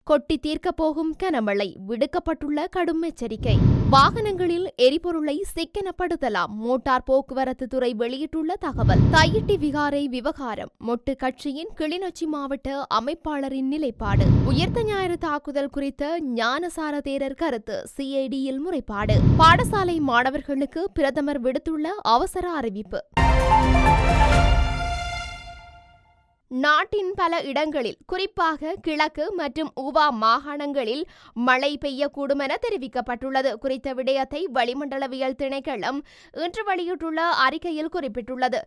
கொட்டி தீர்க்கப் போகும் கனமழை, விடுக்கப்பட்டுள்ள கடும் எச்சரிக்கை. வாகனங்களில் எரிபொருளை சிக்கனப்படுத்தலாம், மோட்டார் போக்குவரத்து துறை வெளியிட்டுள்ள தகவல். தையிட்டி விகாரை விவகாரம், மொட்டு கட்சியின் கிளிநொச்சி மாவட்ட அமைப்பாளரின் நிலைப்பாடு. உயிர்த்த ஞாயிறு தாக்குதல் குறித்த ஞானசார தேரர் கருத்து, சிஐடியில் முறைப்பாடு. பாடசாலை மாணவர்களுக்கு பிரதமர் விடுத்துள்ள அவசர அறிவிப்பு. நாட்டின் பல இடங்களில், குறிப்பாக கிழக்கு மற்றும் ஊவா மாகாணங்களில் மழை பெய்யக்கூடும் என தெரிவிக்கப்பட்டுள்ளது. குறித்த விடயத்தை வளிமண்டலவியல் திணைக்களம் இன்று வெளியிட்டுள்ள அறிக்கையில் குறிப்பிட்டுள்ளது.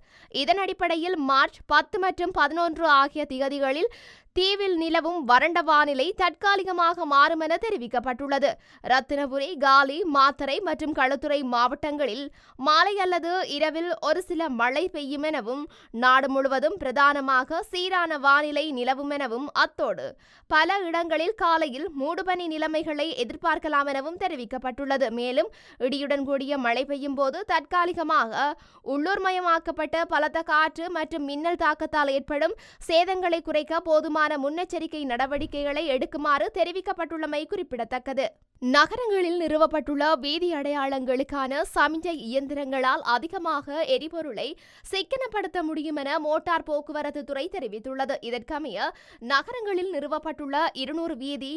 இதன் அடிப்படையில் மார்ச் 10 மற்றும் 11 ஆகிய திகதிகளில் தீவில் நிலவும் வறண்ட வானிலை தற்காலிகமாக மாறும் என தெரிவிக்கப்பட்டுள்ளது. ரத்தினபுரி, காலி, மாத்தறை மற்றும் களுத்துறை மாவட்டங்களில் மாலை அல்லது இரவில் ஒரு சில மழை பெய்யும் எனவும், நாடு முழுவதும் பிரதானமாக சீரான வானிலை நிலவும் எனவும், அத்தோடு பல இடங்களில் காலையில் மூடுபனி நிலைமைகளை எதிர்பார்க்கலாம் எனவும் தெரிவிக்கப்பட்டுள்ளது. மேலும் இடியுடன் கூடிய மழை பெய்யும் போது தற்காலிகமாக உள்ளூர்மயமாக்கப்பட்ட பலத்த காற்று மற்றும் மின்னல் தாக்கத்தால் ஏற்படும் சேதங்களை குறைக்க போதுமான முன்னெச்சரிக்கை நடவடிக்கைகளை எடுக்குமாறு தெரிவிக்கப்பட்டுள்ளமை குறிப்பிடத்தக்கது. நகரங்களில் நிறுவப்பட்டுள்ள வீதி அடையாளங்களுக்கான சமிஞ்சை இயந்திரங்களால் அதிகமாக எரிபொருளை சிக்கனப்படுத்த முடியும் என மோட்டார் போக்குவரத்து துறை தெரிவித்துள்ளது. இதற்கமைய நகரங்களில் நிறுவப்பட்டுள்ள 200 வீதி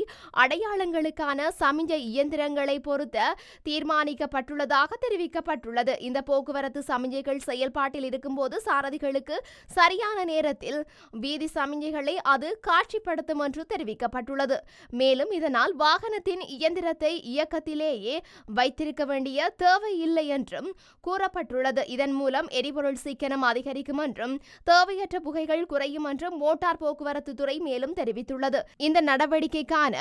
அடையாளங்களுக்கான சமிஞ்சை இயந்திரங்களை பொருத்த தீர்மானிக்கப்பட்டுள்ளதாக தெரிவிக்கப்பட்டுள்ளது. இந்த போக்குவரத்து சமிஞ்சைகள் செயல்பாட்டில் இருக்கும்போது சாரதிகளுக்கு சரியான நேரத்தில் வீதி சமிஞ்சைகளை அது காட்சிப்படுத்தும் என்று தெரிவிக்கப்பட்டுள்ளது. மேலும் இதனால் வாகனத்தின் இயந்திரத்தை இயக்கத்திலேயே வைத்திருக்க வேண்டிய தேவை இல்லை என்றும் கூறப்பட்டுள்ளது. இதன் மூலம் எரிபொருள் சிக்கனம் அதிகரிக்கும் என்றும் தேவையற்ற புகைகள் குறையும் என்றும் மோட்டார் போக்குவரத்து துறை மேலும் தெரிவித்துள்ளது. இந்த நடவடிக்கைக்கான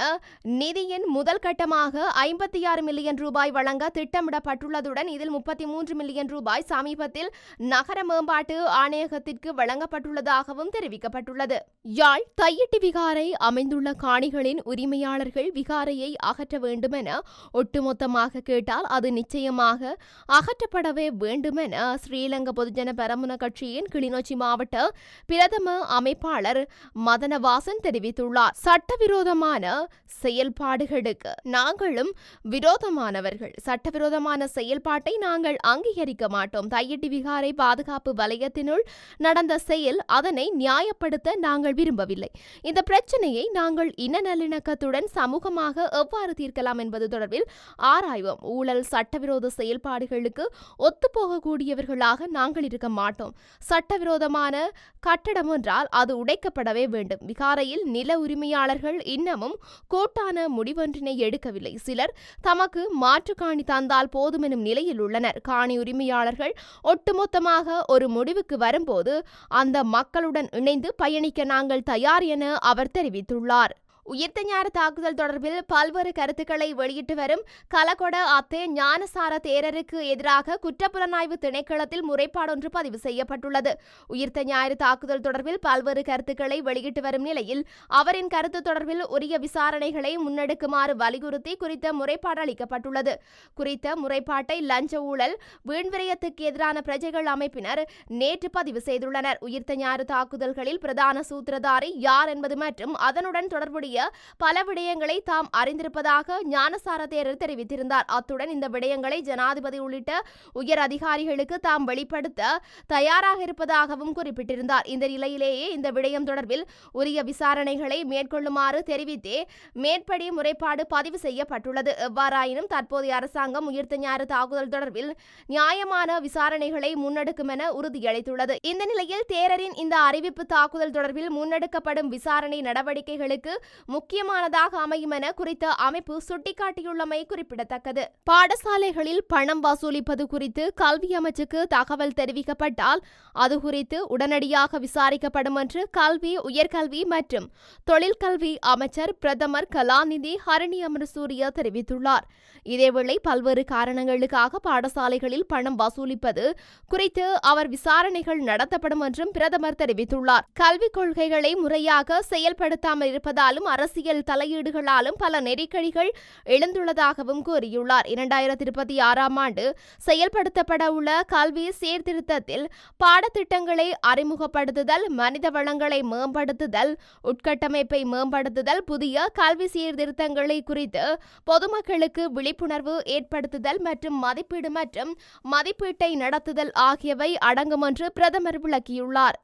நிதியின் முதல் கட்டமாக 56 மில்லியன் ரூபாய் வழங்க திட்டமிடப்பட்டுள்ளதுடன் இதில் 33 மில்லியன் ரூபாய் சமீபத்தில் நகர மேம்பாட்டு ஆணையகத்திற்கு வழங்கப்பட்டுள்ளதாகவும் தெரிவிக்கப்பட்டுள்ளது. யாழ் தையிட்டி விகாரை அமைந்துள்ள காணிகளின் உரிமையாளர்கள் விகாரையை அகற்ற வேண்டும் என ஒட்டுமொத்தமாக கேட்டால் அது நிச்சயமாக அகற்றப்படவே வேண்டும் என ஸ்ரீலங்கா பொதுஜன பெரமுன கட்சியின் கிளிநொச்சி மாவட்ட பிரதம அமைப்பாளர் மதனவாசன் தெரிவித்துள்ளார். சட்டவிரோதமான செயல்பாடுகளுக்கு நாங்களும் விரோதமானவர்கள். சட்டவிரோதமான செயல்பாட்டை நாங்கள் அங்கீகரிக்க மாட்டோம். தையிட்டி விகாரை பாதுகாப்பு வலயத்தினுள் நடந்த செயல், அதனை நியாயப்படுத்த நாங்கள் விரும்பவில்லை. இந்த பிரச்சனையை நாங்கள் இன நல்லிணக்கத்துடன் சமூகமாக எவ்வாறு தீர்க்கலாம் என்பது தொடர்பில் ஆராய்வோம். ஊழல், சட்டவிரோத செயல்பாடுகளுக்கு ஒத்துப்போகக்கூடியவர்களாக நாங்கள் இருக்க மாட்டோம். சட்டவிரோதமான கட்டடம் என்றால் அது உடைக்கப்படவே வேண்டும். விகாரையில் நில உரிமையாளர்கள் இன்னமும் கூட்டான முடிவொன்றினை எடுக்கவில்லை. சிலர் தமக்கு மாற்று காணி தந்தால் போதும் எனும் நிலையில் உள்ளனர். காணி உரிமையாளர்கள் ஒட்டுமொத்தமாக ஒரு முடிவுக்கு வரும்போது அந்த மக்களுடன் இணைந்து பயணிக்க நாங்கள் தயார் என அவர் தெரிவித்துள்ளார். உயிர்த்த ஞாயிறு தாக்குதல் தொடர்பில் பல்வேறு கருத்துக்களை வெளியிட்டு வரும் கலகொட அத்தே ஞானசார தேரருக்கு எதிராக குற்றப்புலனாய்வு திணைக்களத்தில் முறைப்பாடொன்று பதிவு செய்யப்பட்டுள்ளது. உயிர்த்த ஞாயிறு தாக்குதல் தொடர்பில் பல்வேறு கருத்துக்களை வெளியிட்டு வரும் நிலையில் அவரின் கருத்து தொடர்பில் உரிய விசாரணைகளை முன்னெடுக்குமாறு வலியுறுத்தி குறித்த முறைப்பாடு அளிக்கப்பட்டுள்ளது. குறித்த முறைப்பாட்டை லஞ்ச ஊழல் வீண்விரயத்துக்கு எதிரான பிரஜைகள் அமைப்பினர் நேற்று பதிவு செய்துள்ளனர். உயிர்த்த ஞாயிறு தாக்குதல்களில் பிரதான சூத்திரதாரி யார் என்பது மற்றும் அதனுடன் தொடர்புடைய பல விடயங்களை தாம் அறிந்திருப்பதாக ஞானசார தேரர் தெரிவித்திருந்தார். அத்துடன் இந்த விடயங்களை ஜனாதிபதி உள்ளிட்ட உயர் அதிகாரிகளுக்கு தாம் வெளிப்படுத்த தயாராக இருப்பதாகவும் குறிப்பிட்டிருந்தார். இந்த நிலையிலேயே இந்த விடயம் தொடர்பில் உரிய விசாரணைகளை மேற்கொள்ளுமாறு தெரிவித்தே மேற்படி முறைப்பாடு பதிவு செய்யப்பட்டுள்ளது. எவ்வாறாயினும் தற்போதைய அரசாங்கம் உயிர்த்த ஞாயிறு தாக்குதல் தொடர்பில் நியாயமான விசாரணைகளை முன்னெடுக்கும் என உறுதியளித்துள்ளது. இந்த நிலையில் தேரரின் இந்த அறிவிப்பு தாக்குதல் தொடர்பில் முன்னெடுக்கப்படும் விசாரணை நடவடிக்கைகளுக்கு முக்கியமானதாக அமையும் என குறித்த அமைப்பு சுட்டிக்காட்டியுள்ளமை குறிப்பிடத்தக்கது. பாடசாலைகளில் பணம் வசூலிப்பது குறித்து கல்வி அமைச்சுக்கு தகவல் தெரிவிக்கப்பட்டால் அது குறித்து உடனடியாக விசாரிக்கப்படும் என்று கல்வி, உயர்கல்வி மற்றும் தொழிற்கல்வி அமைச்சர் பிரதமர் கலாநிதி ஹரணி அமரசூரிய தெரிவித்துள்ளார். இதேவேளை பல்வேறு காரணங்களுக்காக பாடசாலைகளில் பணம் வசூலிப்பது குறித்து அவர் விசாரணைகள் நடத்தப்படும் என்றும் பிரதமர் தெரிவித்துள்ளார். கல்விக் கொள்கைகளை முறையாக செயல்படுத்தாமல் இருப்பதாலும் அரசியல் தலையீடுகளாலும் பல நெருக்கடிகள் எழுந்துள்ளதாகவும் கூறியுள்ளார். 2026ஆம் ஆண்டு செயல்படுத்தப்பட உள்ள கல்வி சீர்திருத்தத்தில் பாடத்திட்டங்களை அறிமுகப்படுத்துதல், மனித வளங்களை மேம்படுத்துதல், உட்கட்டமைப்பை மேம்படுத்துதல், புதிய கல்வி சீர்திருத்தங்களை குறித்து பொதுமக்களுக்கு விழிப்புணர்வு ஏற்படுத்துதல் மற்றும் மதிப்பீடு மற்றும் மதிப்பீட்டை நடத்துதல் ஆகியவை அடங்கும் என்று பிரதமர் விளக்கியுள்ளார்.